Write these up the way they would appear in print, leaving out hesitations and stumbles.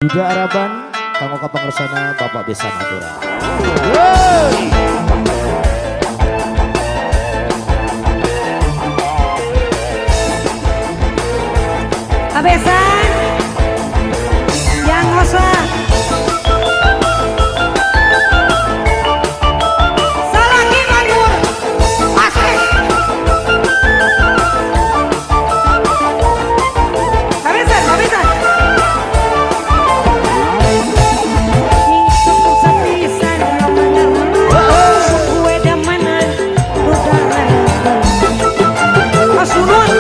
Duda Araban, kamu kapangersana Bapak Besan Adora. Kabesan yang ngoslah salaki mandur asik kabesan suku sepisan suku edamanan udara asunun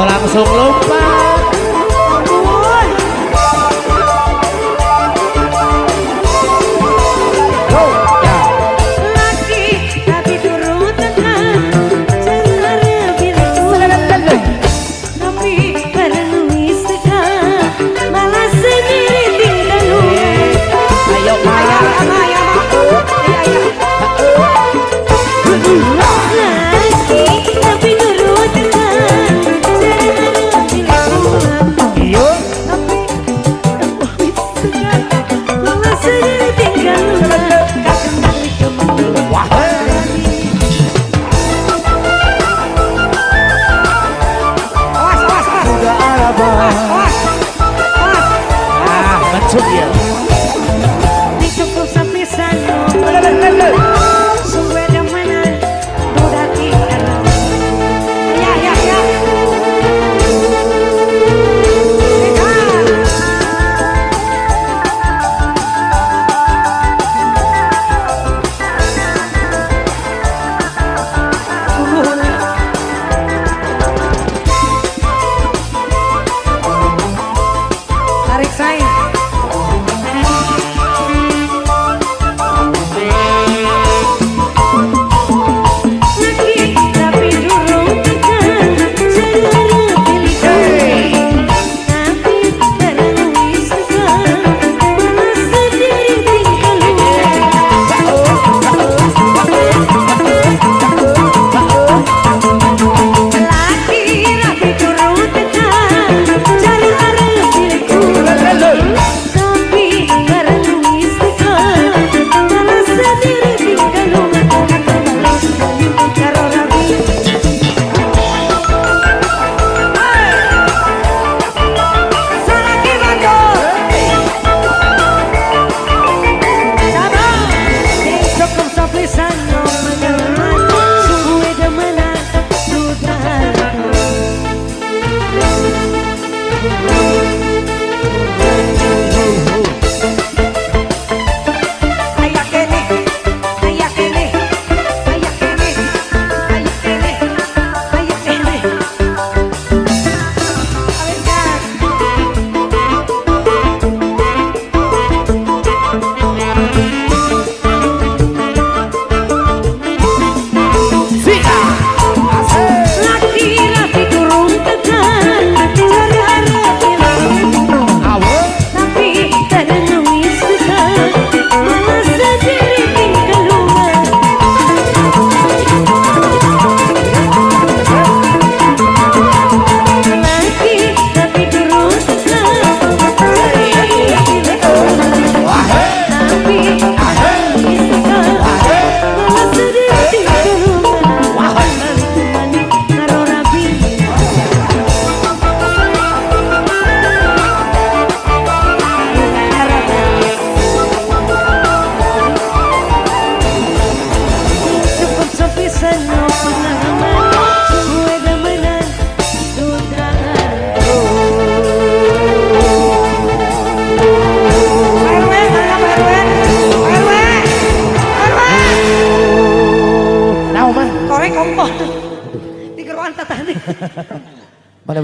langsung lompat. Laki tapi turun tengah cara bilang tapi perlu istiqah malah sendiri tinggal lu. Ayo Laki tapi turun Masuk ya. cukup sampai sana sungguh damanan udah tinggal ya tarik saya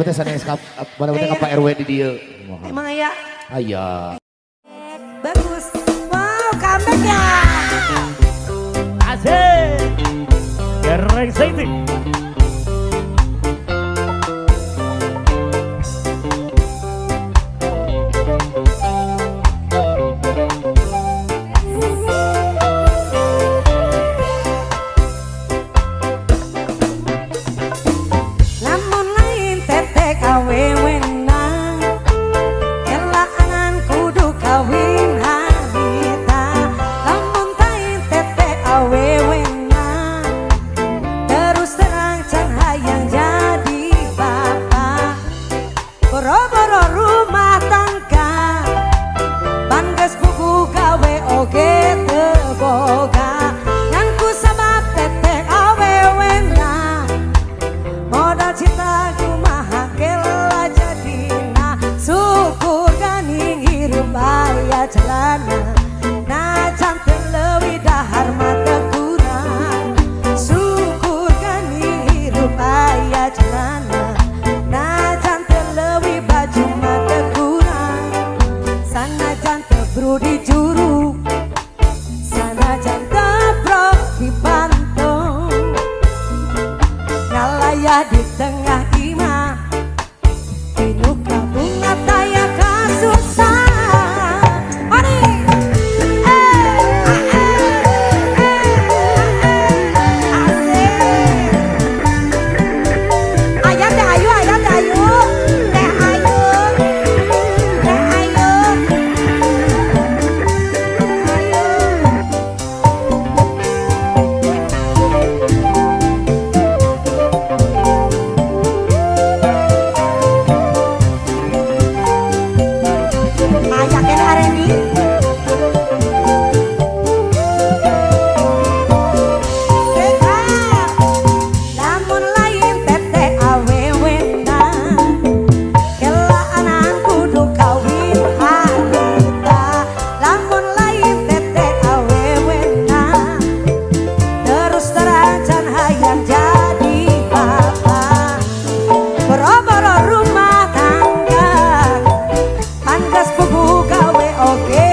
teh sanes kap mana teh ka Pak RW di dieu. Emang ya Aya. bagus. Wow, comeback ya. Asik. Gereng Saiti. Lamun lain tetek awewenang, kelaanan kudu kawin hanita. Lamun lain tetek awewenang, terus terang can hayang jadi bapak. Boro-boro rumah tangga, bangges buku gawe oge teboga. Ngangku sabab tetek awewenang, modal cinta kumaha kela jadina. Syukur ganing hirup aya celana, najan teu leuwih dahar mata kurang. Syukur ganing hirup aya celana, najan teu leuwih baju mata kurang. Sanajan teu brudi juru, sanajan teu brok di pantong, ngalaya di tengah imah, pinuh bunga taya kasusah. Ani, asik. Ayah teh ayu, ayah teh ayu, teh ayu, teh ayu, ayah kena Arendi. Lamun lain teteh awewenang, kelaanan kudu kawin hanita. Lamun lain teteh awewenang, terus terang can hayang jadi bapak. Boro-boro rumah tangga, pantes bubu gawe oge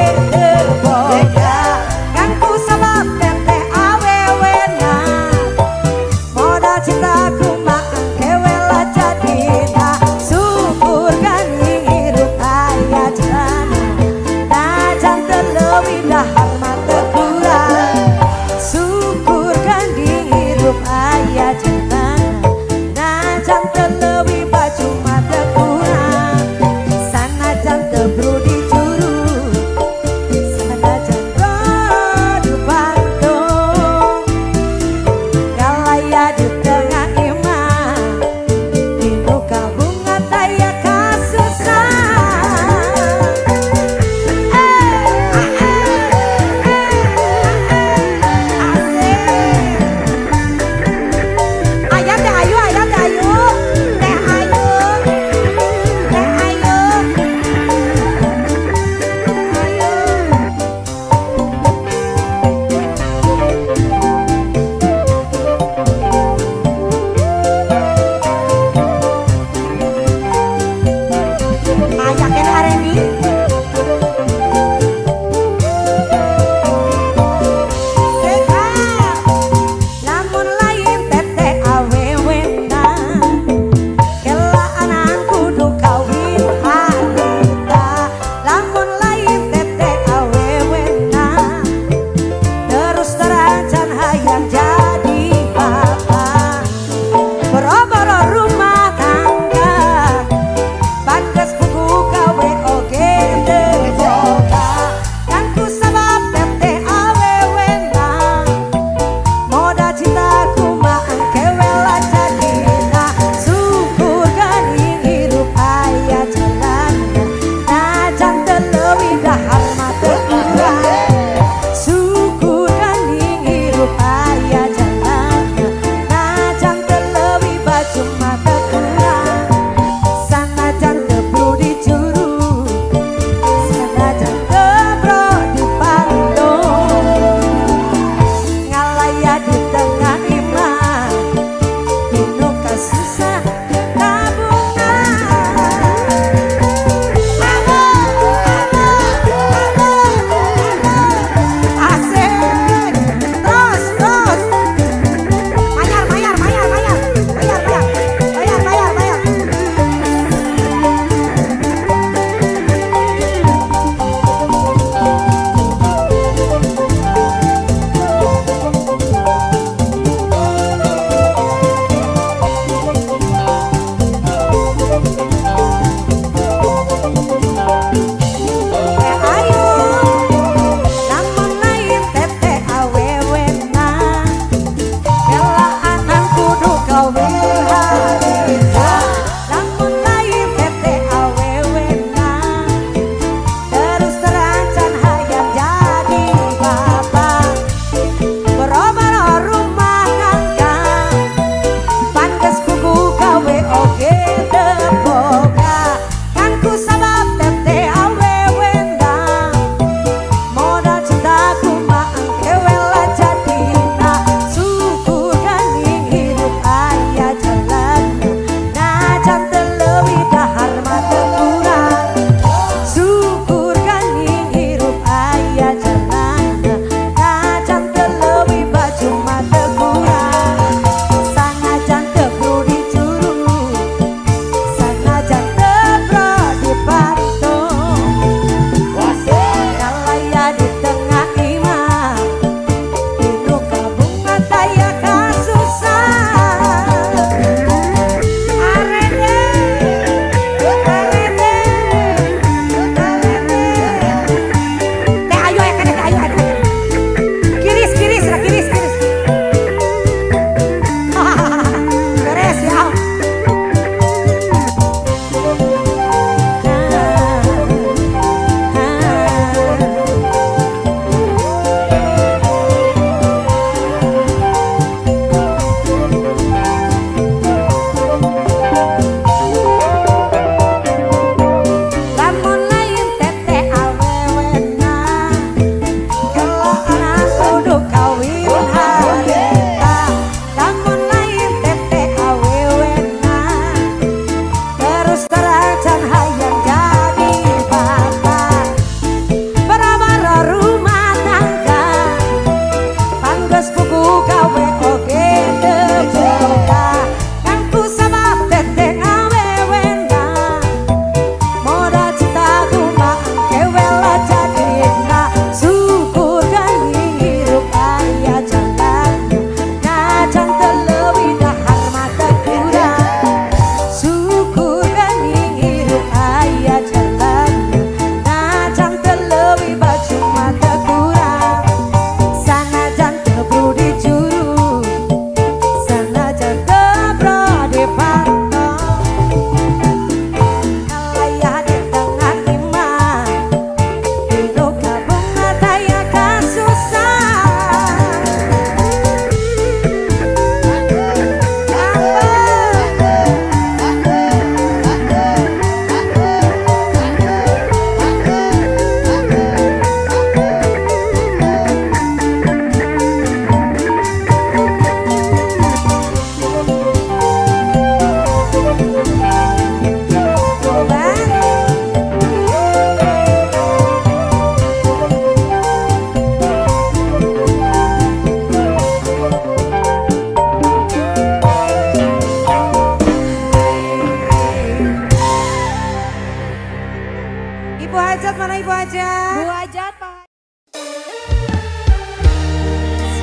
Ajat. Bu Ajat, Pak.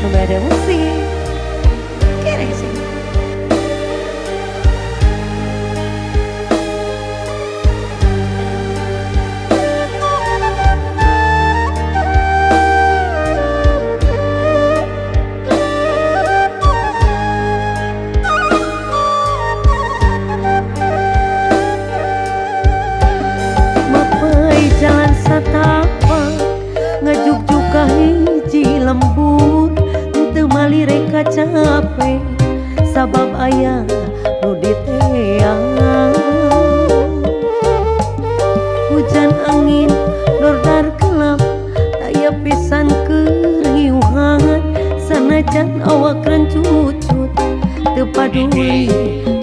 Sampai ada musik. Kira sih. Jalan satapak ngajuk-juk ka hiji lembur teu mali reka capek sabab aya nu diteang hujan angin dordar kelap taya pisan keriuhan sanajan awak rencucut teu paduli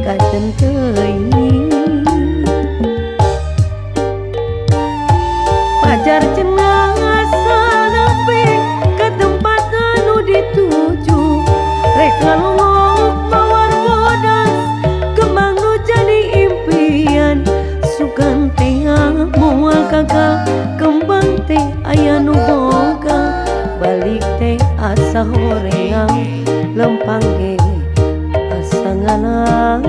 ka teuing pajar jenazah nepi ke tempat anu dituju rek ngalungok mawar bodas kembang nu jadi impian sugan teh moal gagal kembang teh aya nu boga balik teh asa horeang lempang ge asa ngalayang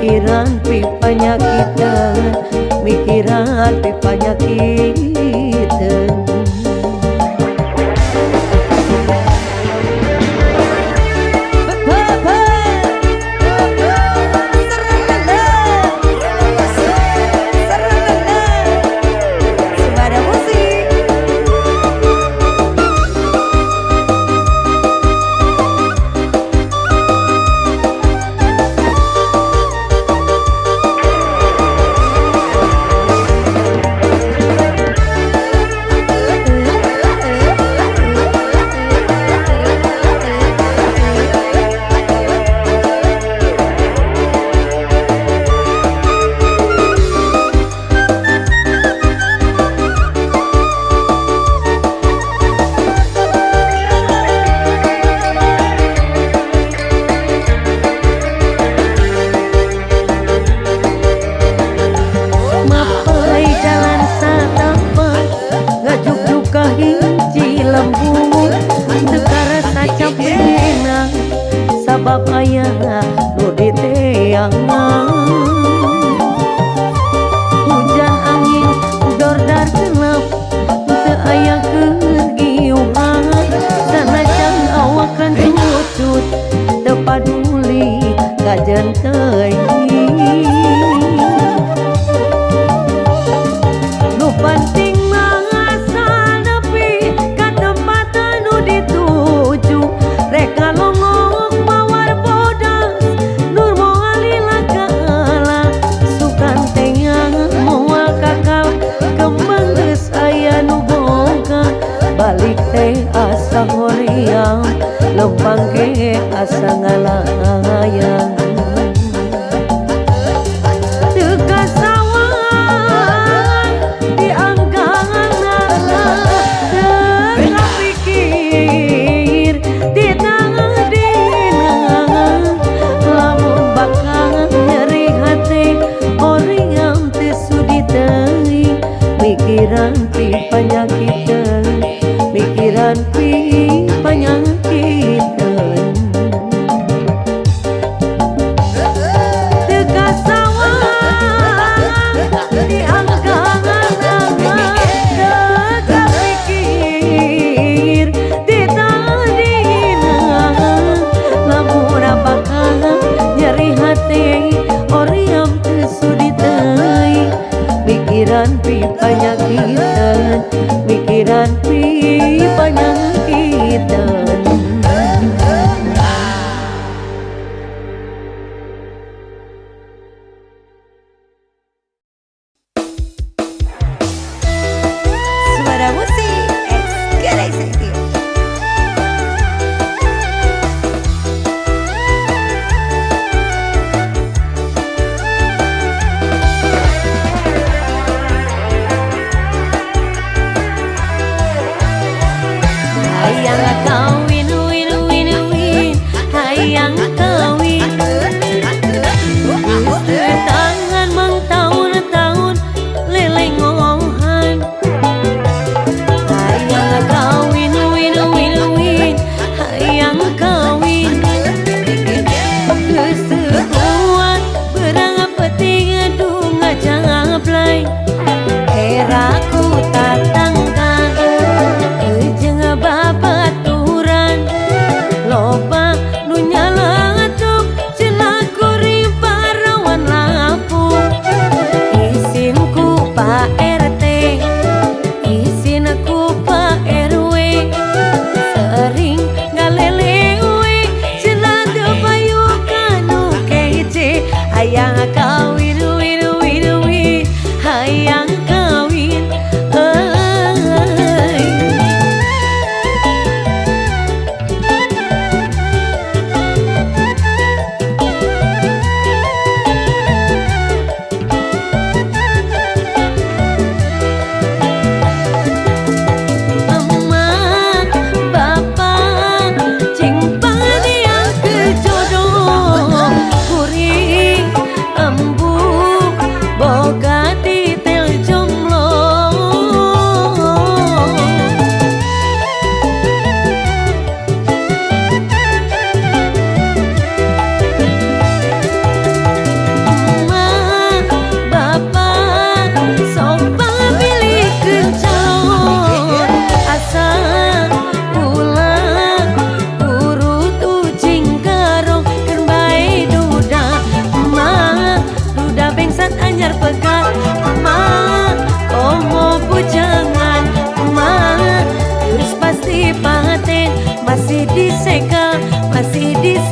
mikiran pi panyakitan sabab aya nu diteang hujan angin dordar kelap teu aya kegiuhan sanajan awak kan cucut teu paduli ka teuing nu penting mah asal nepi ka tempat anu dituju rek ngalongok balik teh asa horeang lempang ge asa ngalayang teu kasawan diangganna teu kapikir di tangdina lamun bakal nyeri hati horeang teu sudi teuing mikiran pi panyakitan mikiran pi panyakitan teu kasawan diangganna teu kapikir di tangdina lamun bakal nyeri hati hoream teu sudi teuing mikiran pi panyakitan mikir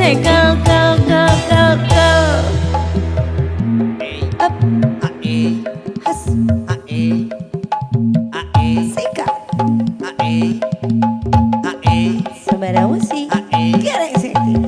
Sekal kal kal kal kal. Up. Has. Sika. Sembarang musik. Gerek senti.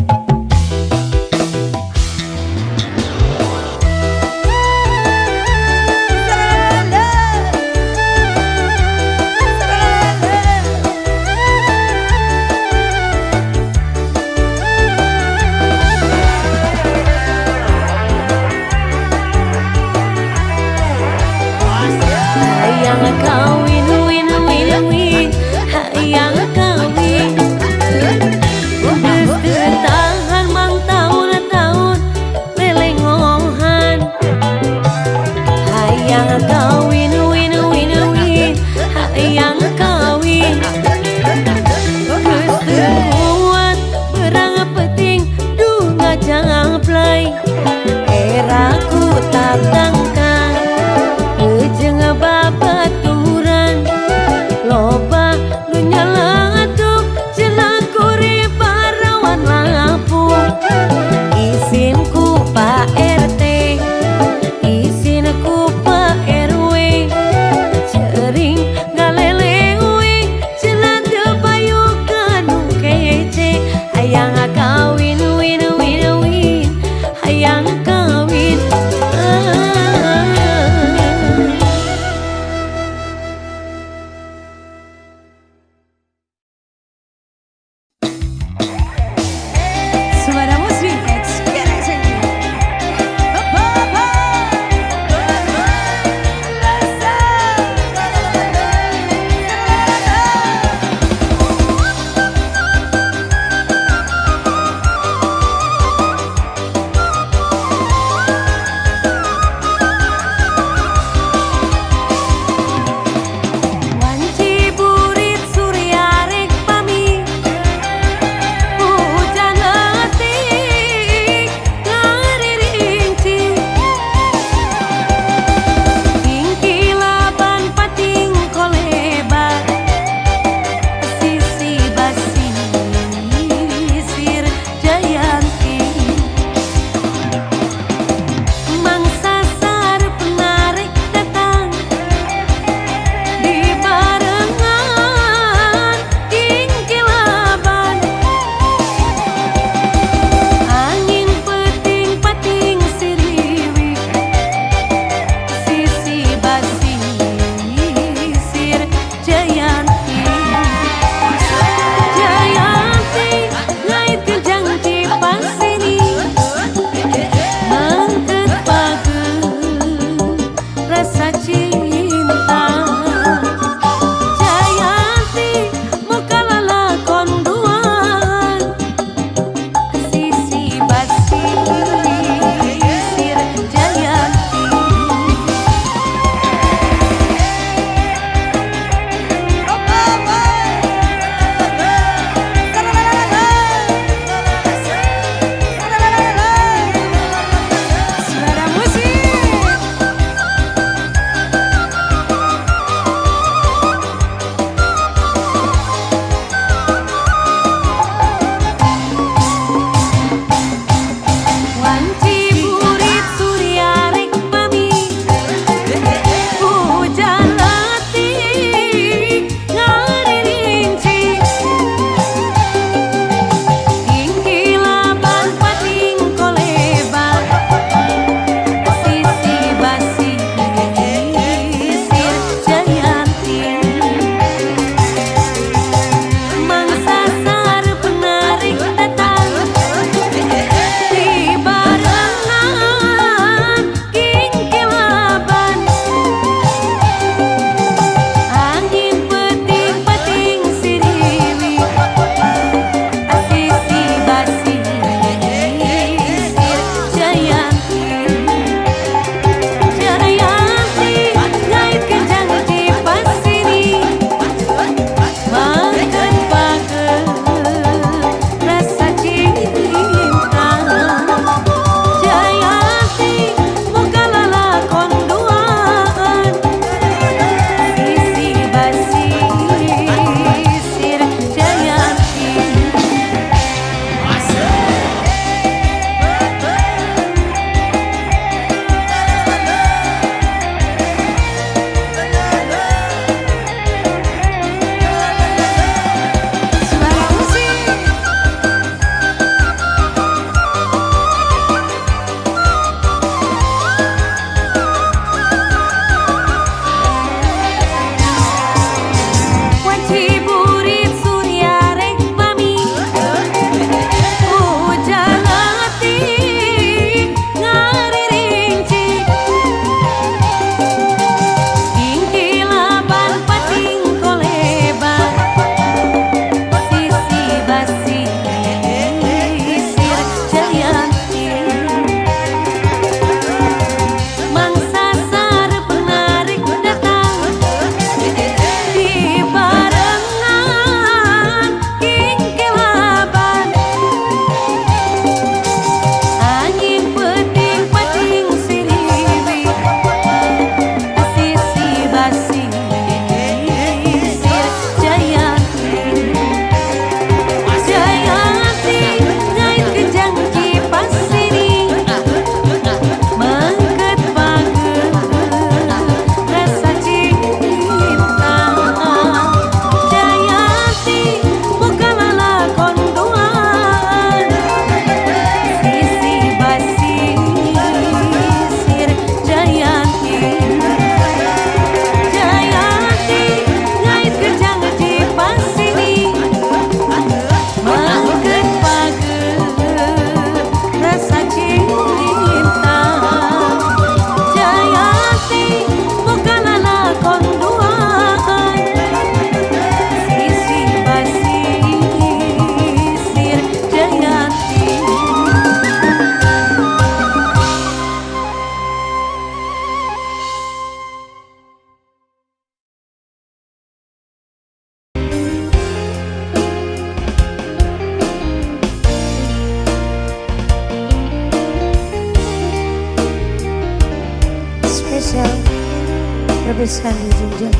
besan di jenjang.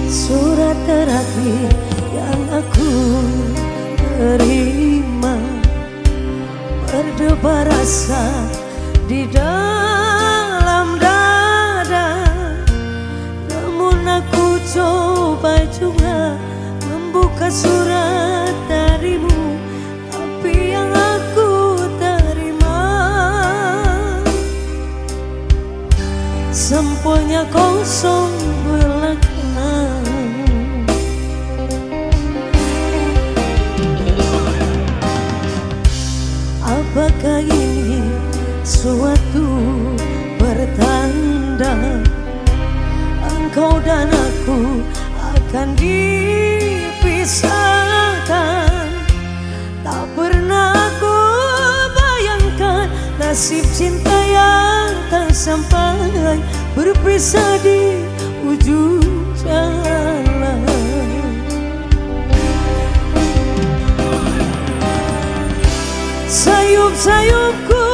Surat terakhir yang aku terima, berdebar rasa di dalam dada. Namun aku coba juga membuka surat darimu, tapi yang aku terima sampulnya kosong belaka. Apakah ini suatu pertanda engkau dan aku akan dipisahkan? Tak pernah aku bayangkan nasib cinta yang tak sampai berpisah di ujung jalan. Sayup-sayupku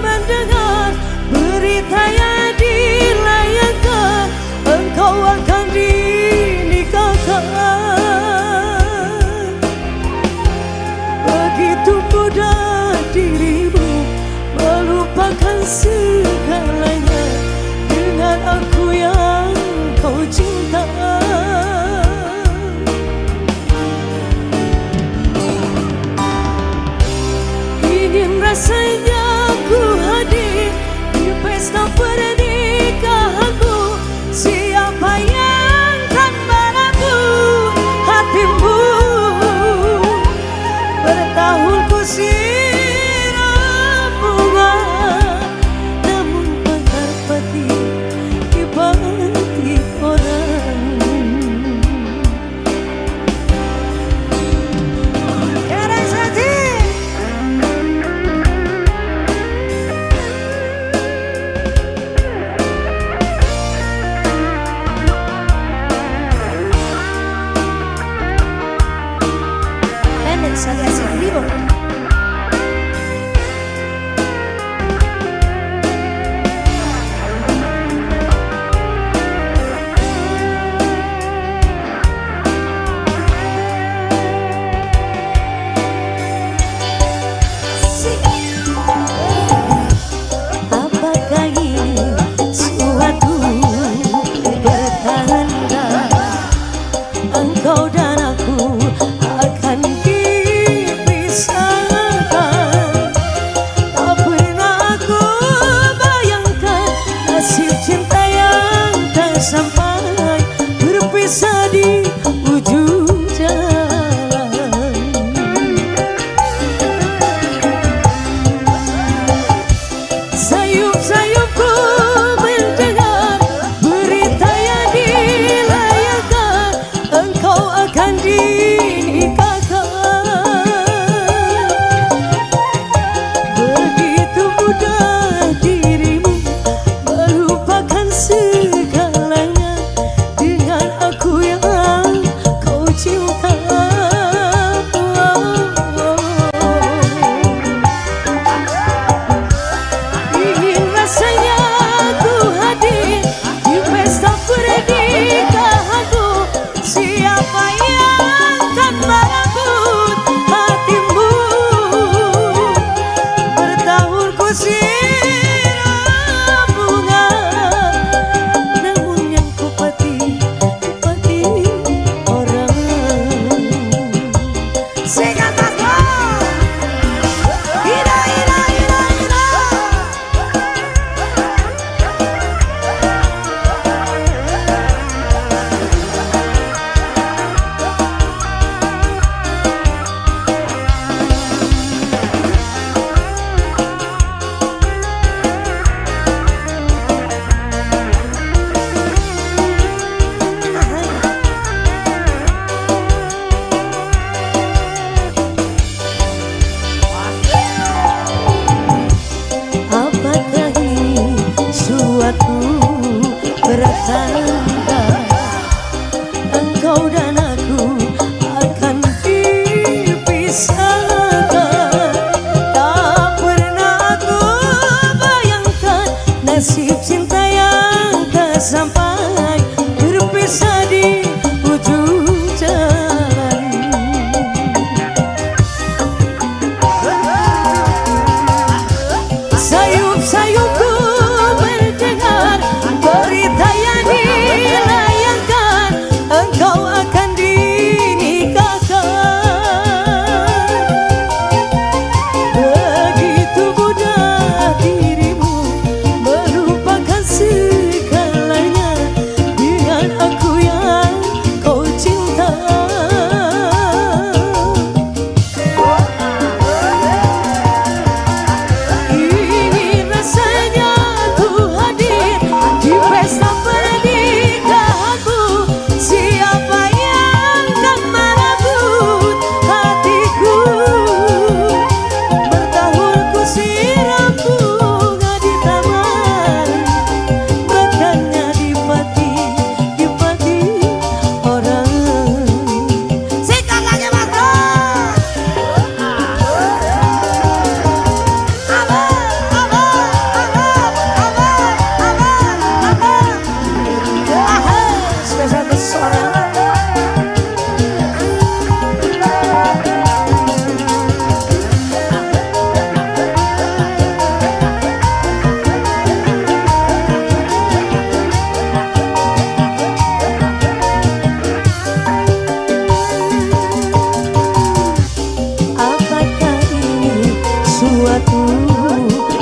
mendengar berita yang dilayangkan, engkau akan dinikahkan. Begitu mudah dirimu melupakan segalanya dengan aku yang kau cinta. Rasanya ku hadir di pesta pernikahanmu. Siapa yang kan merebut hatimu? Bertahun ku siram bunga, namun bakar peti di batik orang. Saya así vivo. Apakah ini suatu pertanda engkau dan aku akan dipisahkan? Tak pernah aku bayangkan nasib cinta yang tak sampai berpisah di ujung jalan. Sayup-sayupku mendengar berita yang dilayangkan, engkau akan dinikahkan. Begitu mudah dirimu melupakan segalanya dengan aku yang kau cinta. Ingin rasanya ku hadir di pesta pernikahanmu. Siapa yang kan merebut hatimu? Bertahun ku siram bunga, namun yang ku pati orang. Sing atas lo. Ira, ira, ira, ira. Sayup-sayupku mendengar berita yang dilayangkan, engkau akan dinikahkan. Begitu mudah dirimu melupakan segalanya dengan aku yang kau cinta. Ini rasanya ku hadir di pesta pernikahanmu. Siapa yang akan merebut hatiku? Bertahun ku siram bunga di taman, makannya di pati orang. Sikat lagi Mas Bro. Spesial bersuara. Apakah ini suatu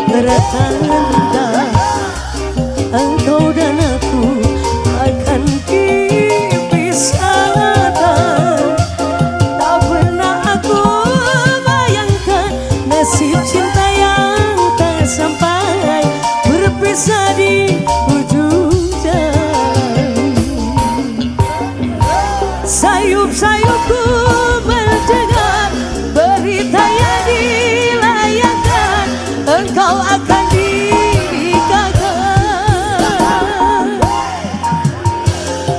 pertanda engkau dan aku akan dipisahkan? Tak pernah aku bayangkan nasib cinta yang tak sampai berpisah di ujung jalan. Sayup-sayupku mendengar berita yang dilayangkan, engkau akan dinikahkan.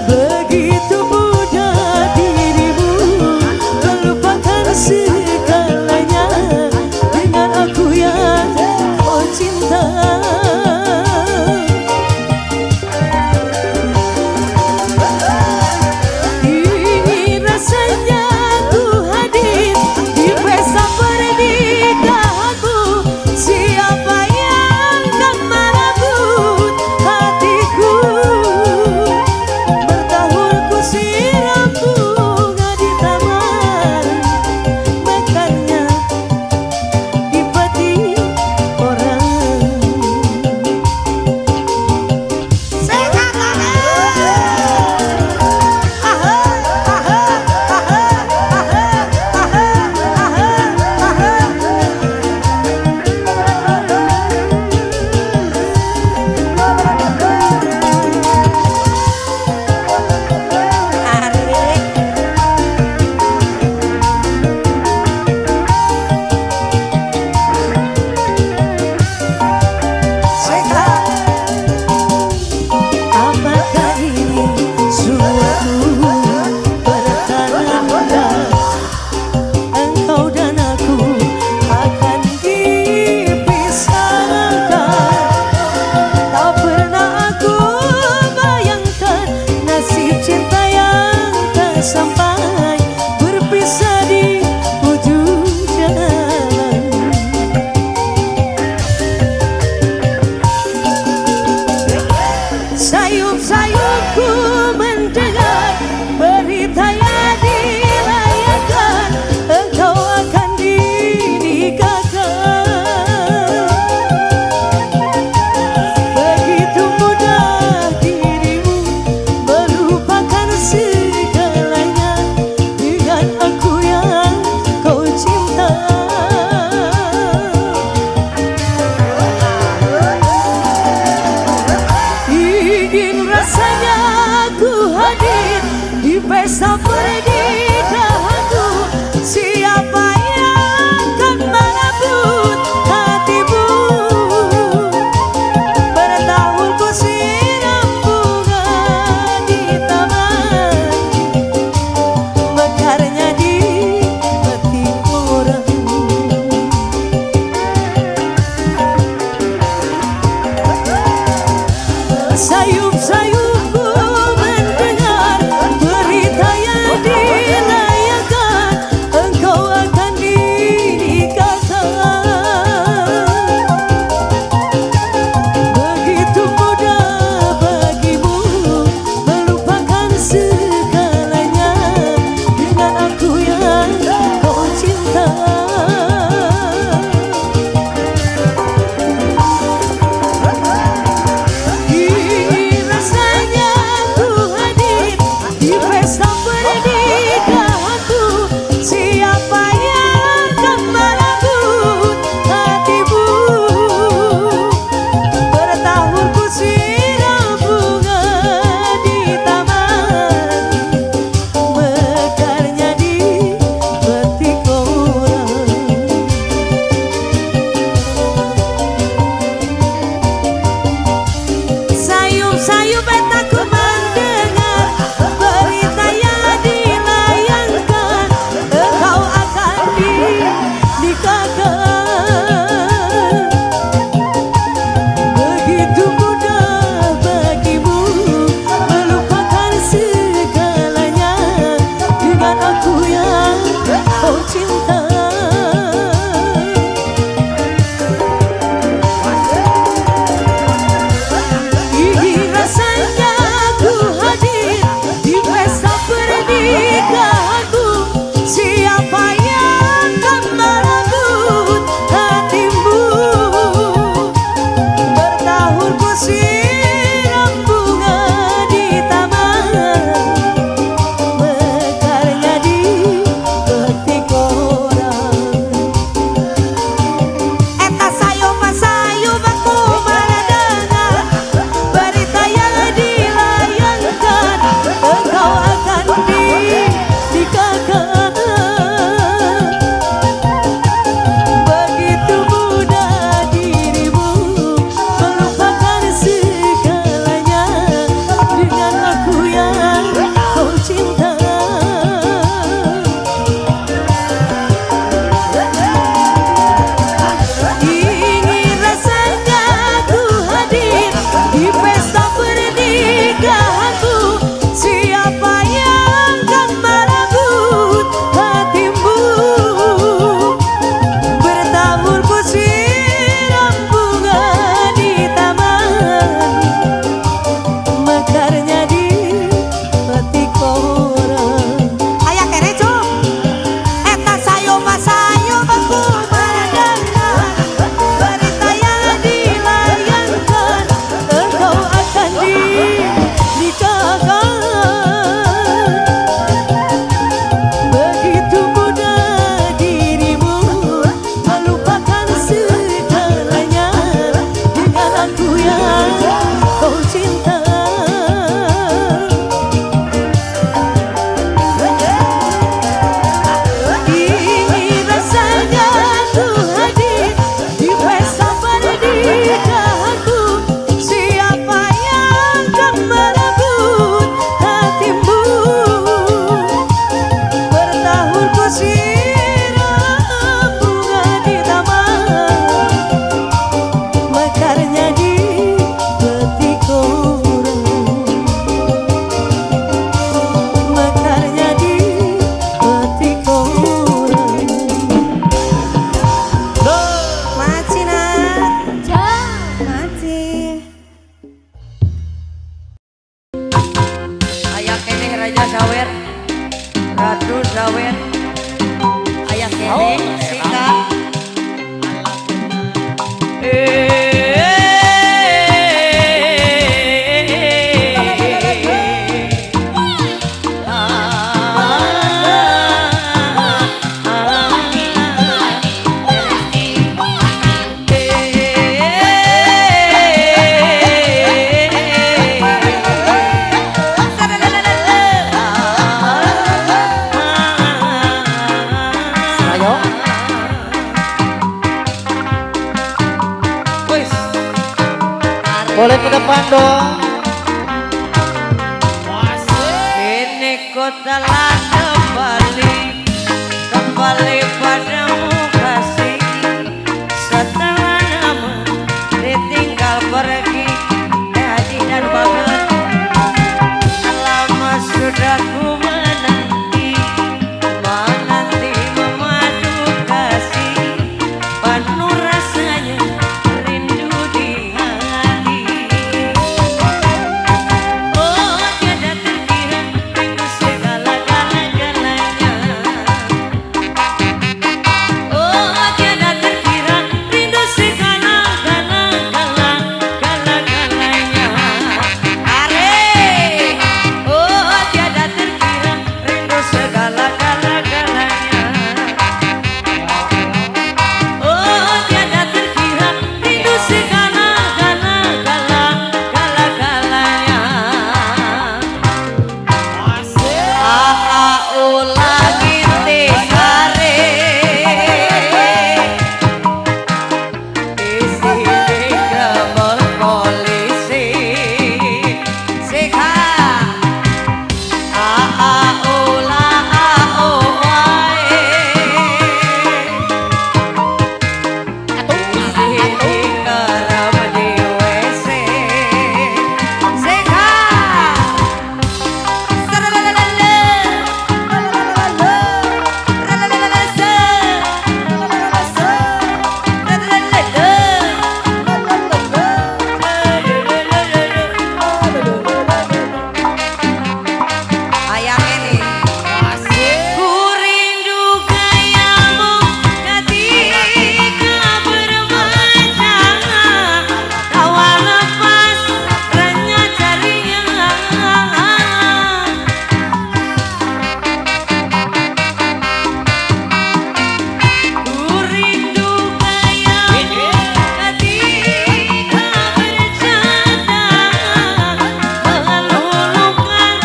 Begitu mudah dirimu melupakan segalanya dengan aku yang kau cinta. Ini rasanya ku hadir di pesta pernikahanmu. Siapa yang akan merebut hatiku? Bertahun ku siram bunga di taman, makannya di pati orang. Sehat lagi. Apakah ini suatu pertanda engkau dan aku akan dipisahkan? Tak pernah aku bayangkan nasib cinta yang tak sampai berpisah di ujung jalan. Sayup-sayupku mendengar berita yang dilayangkan, engkau akan dinikahkan. Begitu mudah dirimu melupakan segalanya dengan aku yang kau cinta. Ingin rasanya ku hadir di pesta pernikahanmu. Siapa yang akan merebut hatimu? Bertahun ku siram bunga di taman, mekarnya di pati orang. Sayup-sayupku mendengar berita yang yang kau cinta. Ini rasanya ku hadir di pesta pernikahanku. Siapa yang akan merebut hatimu? Bertahun ku siram bunga di taman, mekarnya di petik orang, mekarnya di petik orang. Maci nak, maci. Ayah kene Raja Sawer, Ratu Sawer, ayah kene Sika. Ayo. Boleh ke depan dong. Ini ku telah kembali padamu kasih. Setelah lama ditinggal pergi Haji dan Bagat. Lama sudah ku menanti memadu kasih. Penuh rasanya rindu di hati. Oh tiada terkira rindu segala-galanya. Oh tiada terkira rindu segala-galanya. Are oh tiada terkira rindu segala-galanya. Oh tiada terkira rindu segala-galanya. Ulah binti sare isi di kamar polisi. Sika ulah wae isi di karam di WC. Sika ayah ini ku rindu gayamu ketika bermanja, tawa lepas renyah jarinya. Ku rindu gayamu ketika bercanda, meluluhkan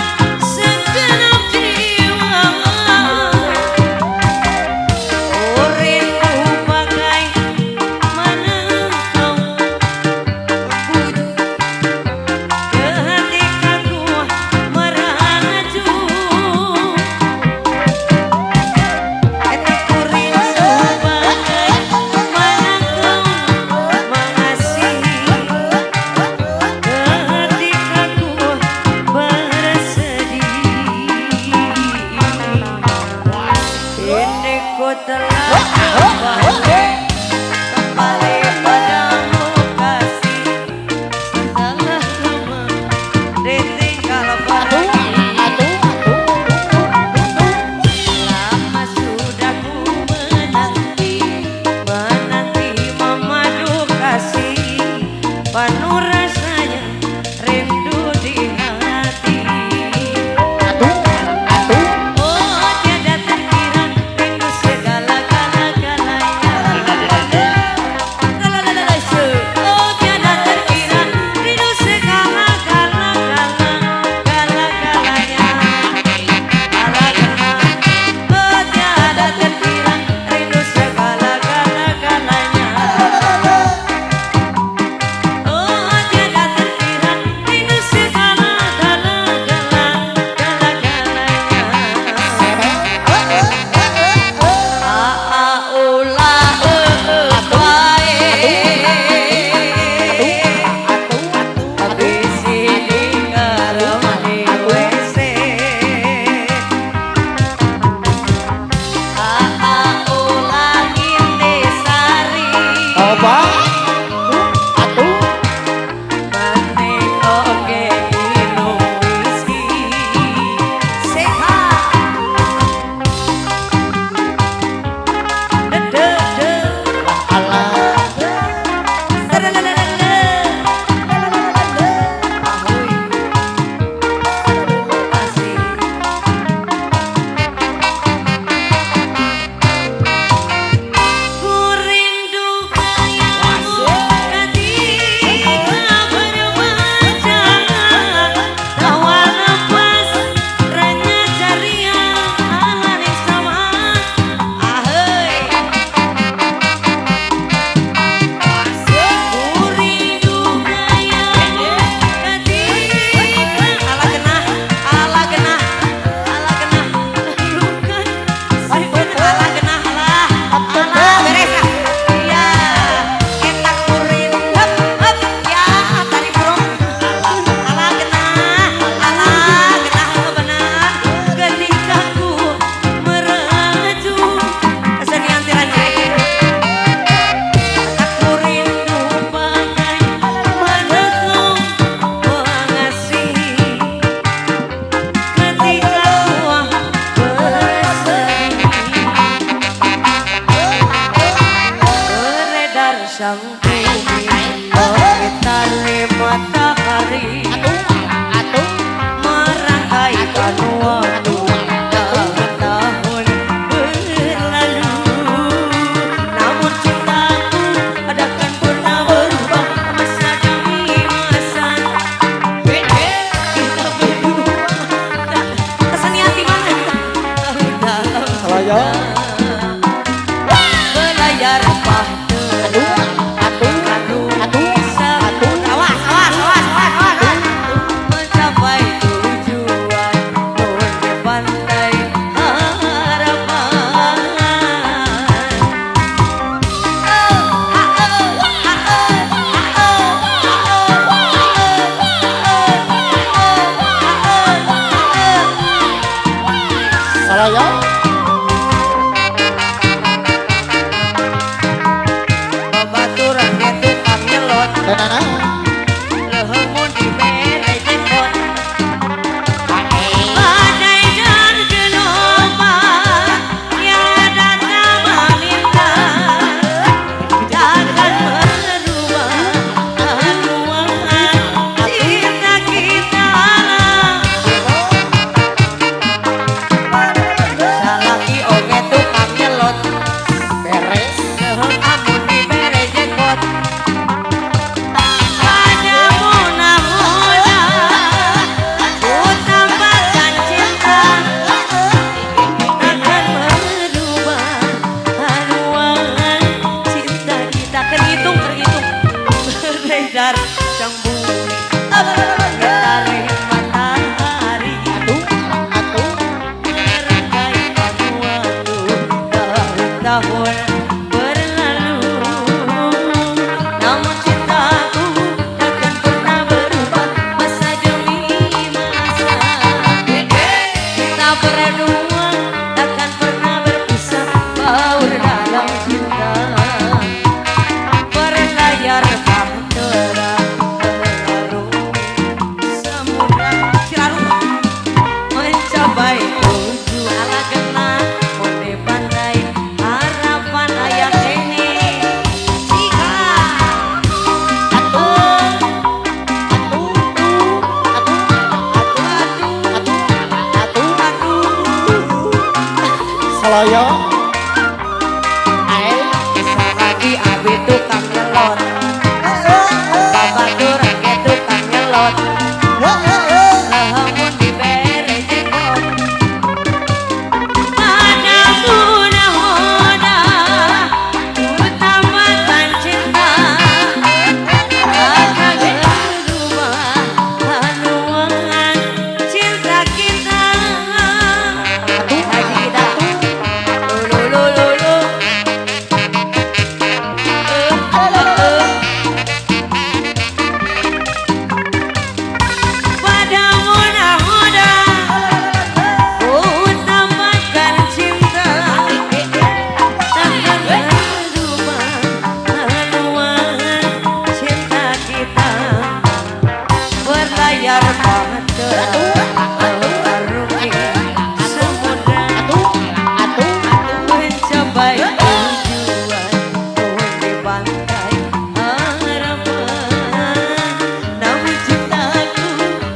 segenap jiwa. Ku rindu bagaimana engkau ketika ku meraju. Ku rindu bagaimana engkau mengasihi ketika ku bersedih. Ini ku telah kembali padamu kasih. Setelah lama ditinggal pergi. Lama sudah ku menanti memadu kasih. Penuh rasanya rindu di hati. Oh tiada terkira rindu segala-galanya. Oh tiada terkira hari merangkai kanua tahun-tahun berlalu, namun cintaku takkan pernah berubah masa demi masa. Kita berdua keseni hati mana dalam Salaya. belayar mencapai tujuan turun di pantai harapan. Salaya. Babaturan itu angelot Tenana. lehemun di mere jenggot. Badai dan gelombang yang datang melintang takkan merubah haluan cinta kita. Salaki oge tukang nyelot Beres. lehem amun di mere jenggot. Padamu namuda ku tambahkan cinta takkan merubah haluan cinta kita. Terhitung beredar sang bumi getarin matahari merangkai kanuaku tahun-tahun berlalu, namun cintaku takkan pernah berubah masa demi masa. Kita berdua takkan pernah berpisah baur dalam cinta, berlayar bahtera mengarungi samudra Cirarua mencapai tujuan ala kena di pantai harapan ayah ini. Jika Salaya. lagi abi tukang nyelot, babatur ke tukang nyelot, lehemun di bere jenggot. Padamu nahoda ku tambahkan cinta takkan berubah haluan cinta kita. Haji lulu padamu nahoda ku tambahkan cinta takkan berubah haluan cinta kita, berlayar bahtera mengarungi samudra mencapai tujuan turun di pantai harapan, namun cintaku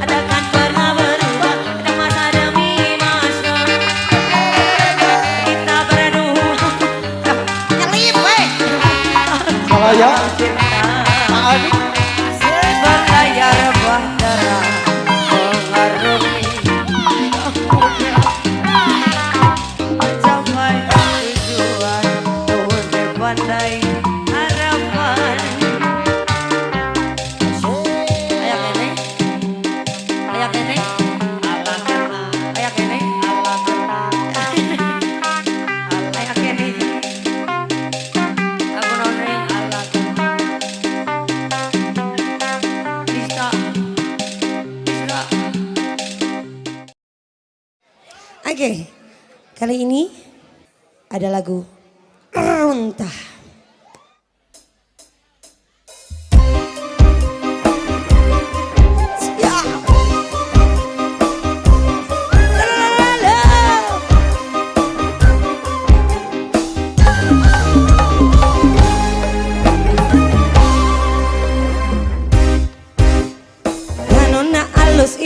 takkan pernah berubah masa demi masa. Kita berdua nyelip Salaya. cinta Maani. berlayar bahtera mengarungi samudra mencapai tujuan turun di pantai harapan. Ayak ini ayak ini aku noni bisa. Oke, kali ini ada lagu Runtah. Siap.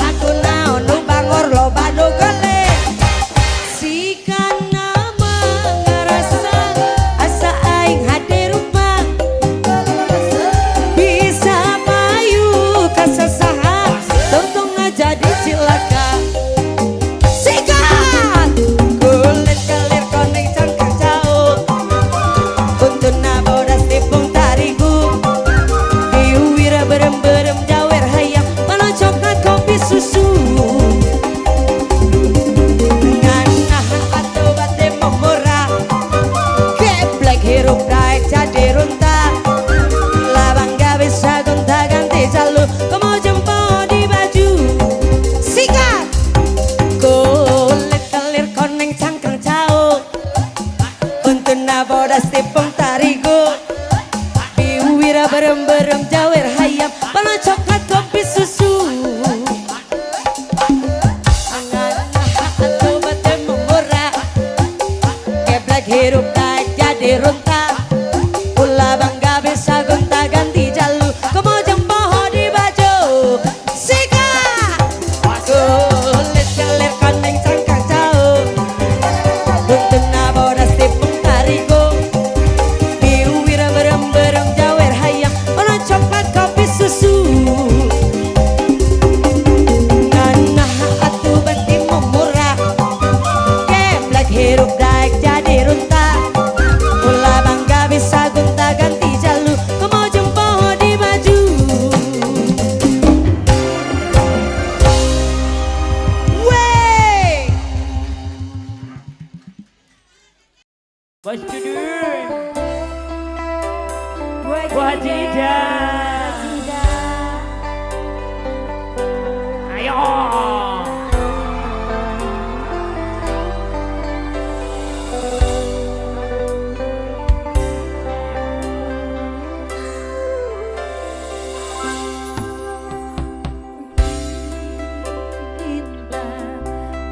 aku naon nu bangor loba nu gole sikana ngerasa asa aing hade rupa bisa payu ka sasaha tong jadi cilaka sikat kulit kelir koneng cangkang jauh untuna bodas tipung tarigu diuwira berem-berem jawer hayam balon coklat kopi susu nganah atau bate memora keblek hirup daek jadi runta labang gak bisa gonta ganti jalur kemo jempol di baju sikat kulit kelir koneng cangkang jauh untuna bodas tipung tarigu diuwira berem-berem jawer hayam balon coklat kopi susu atau bate memora keblek hirup naik jadi runta ulah bangga bisa gonta ganti jalur kemo jempol di baju sikat kulit kelir koneng cangkang jauh untuna bodas tipung tarigu diuwira berem-berem jawer hayam balon coklat kopi susu nganah atuh bati memurah keblek hirup daek jadi runta ulah bangga bisa gonta ganti jalur kemo jempol di baju wey Bos Dudun, Wajidah. Ayo.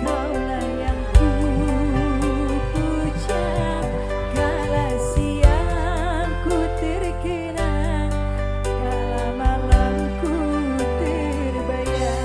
Kaulah yang ku puja, kala siang ku terkenang, kala malam ku terbayang.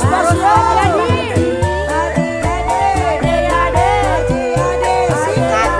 Baru jadi. Singkat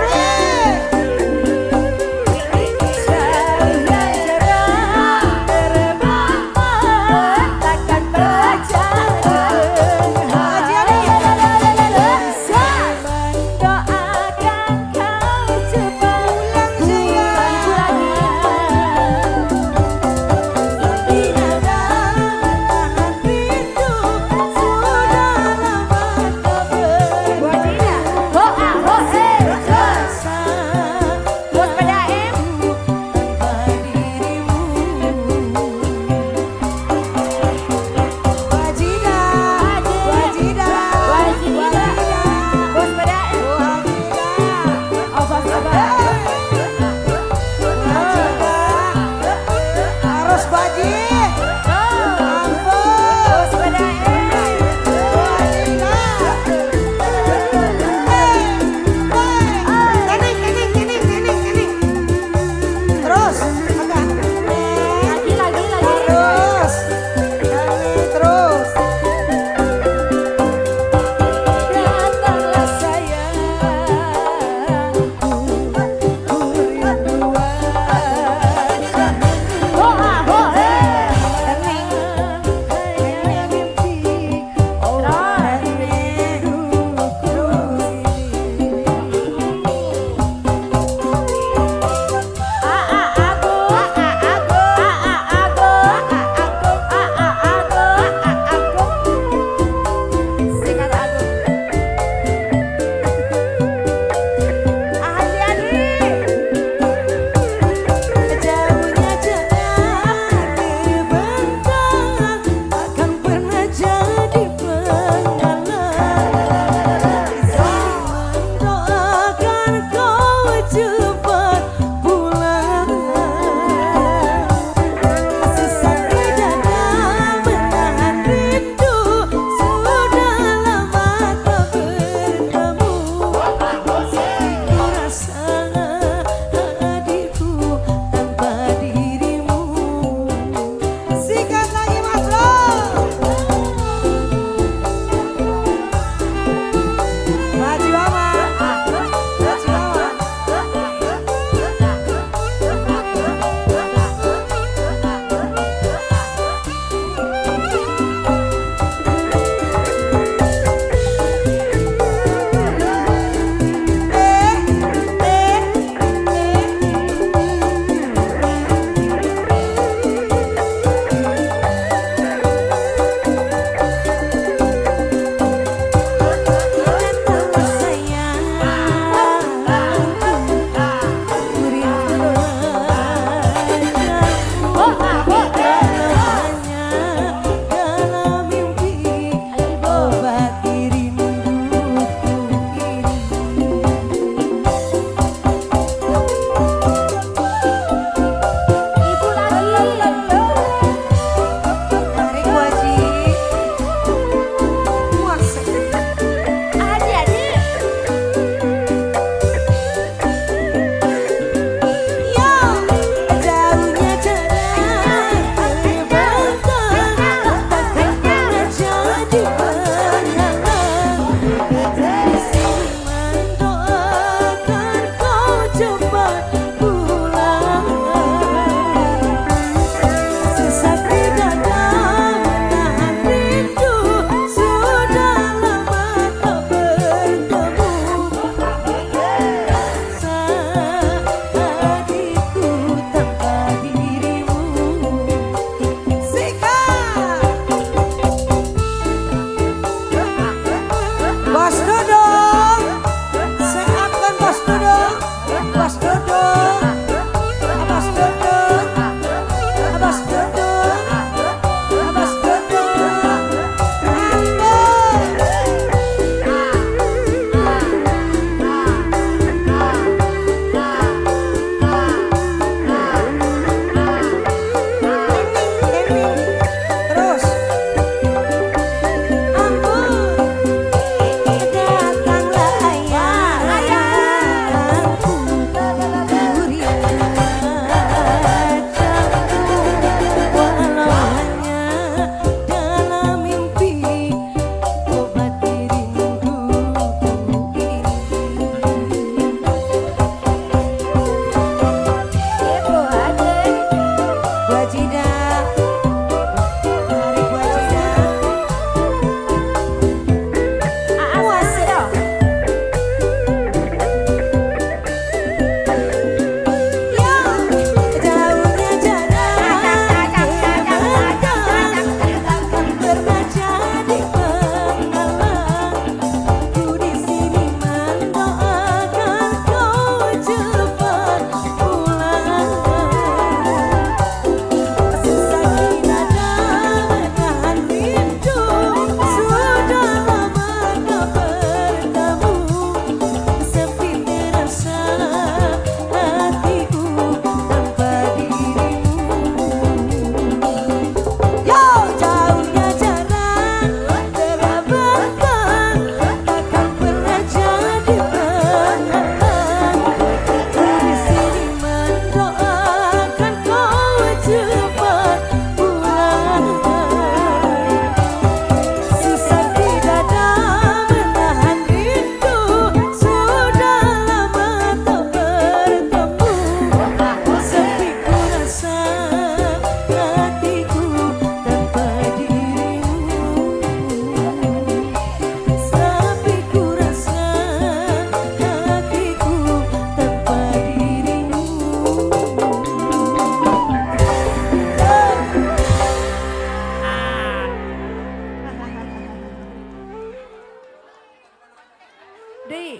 Di.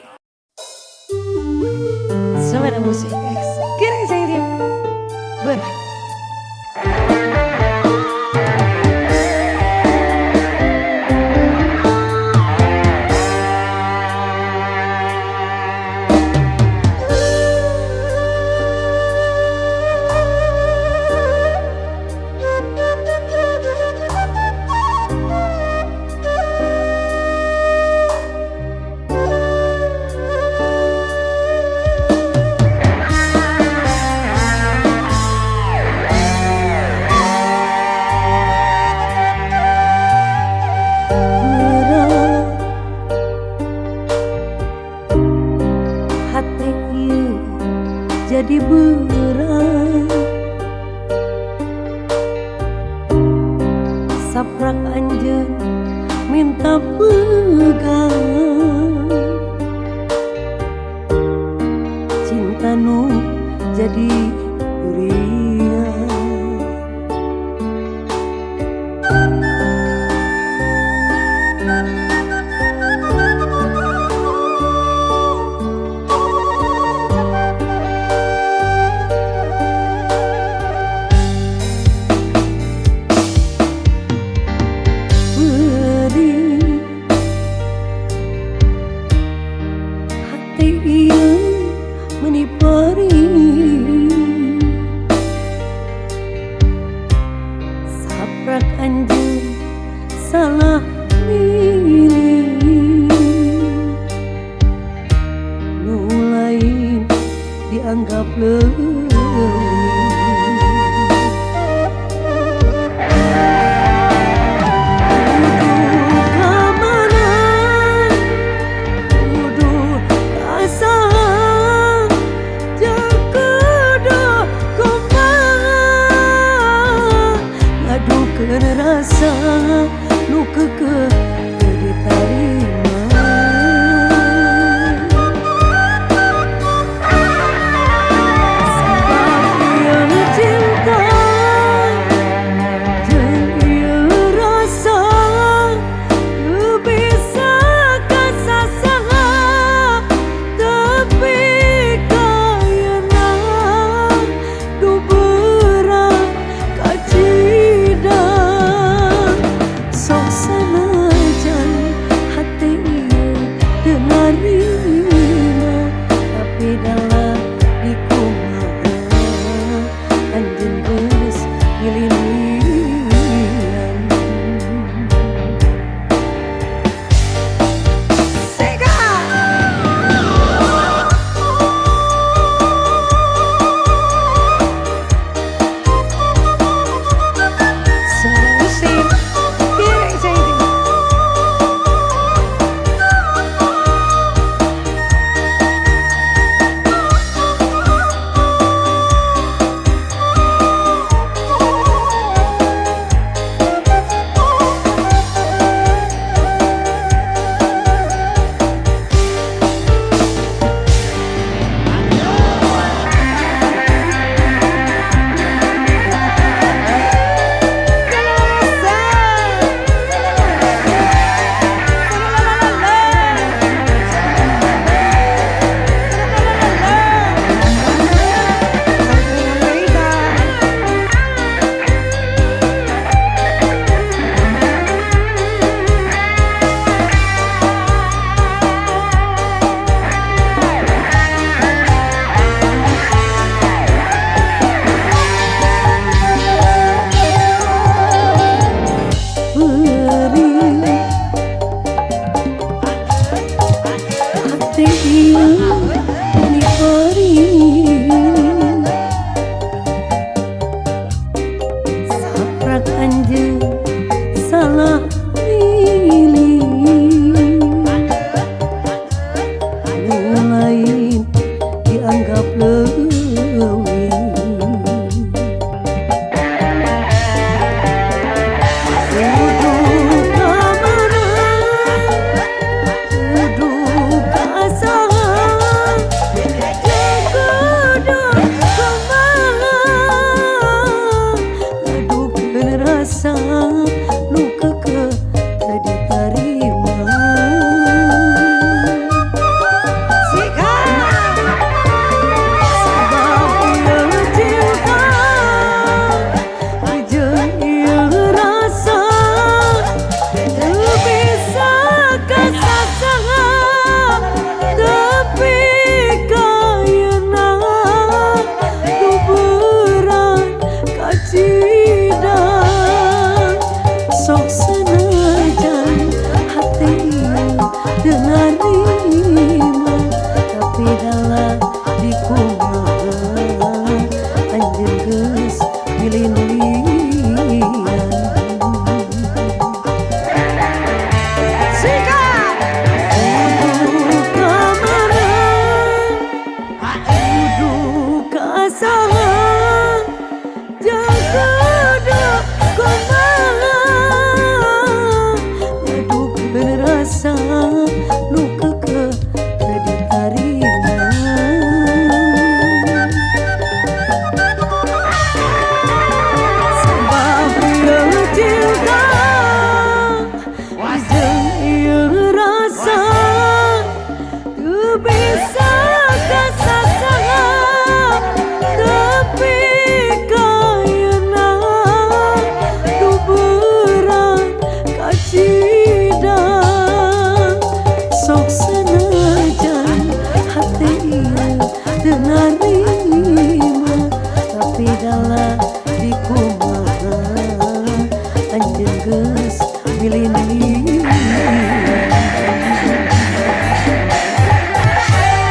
Suara musik X. Kira saya dia. Ber. Hati ieu jadi berat, saprak anjeun minta pegang, cinta nu jadi durian. Hati ieu menipari, saprak anjeun salah milih, nu lain dianggap leuwih. Rasa nu kekeh teu ditarima,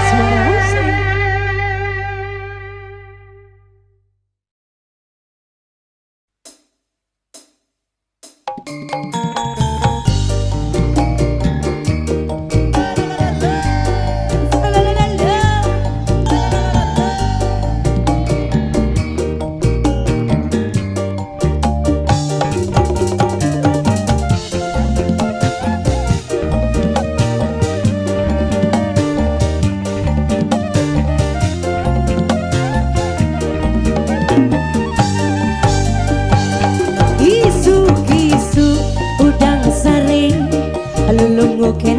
Semoga musik. Isu-isu udang sering lulung oke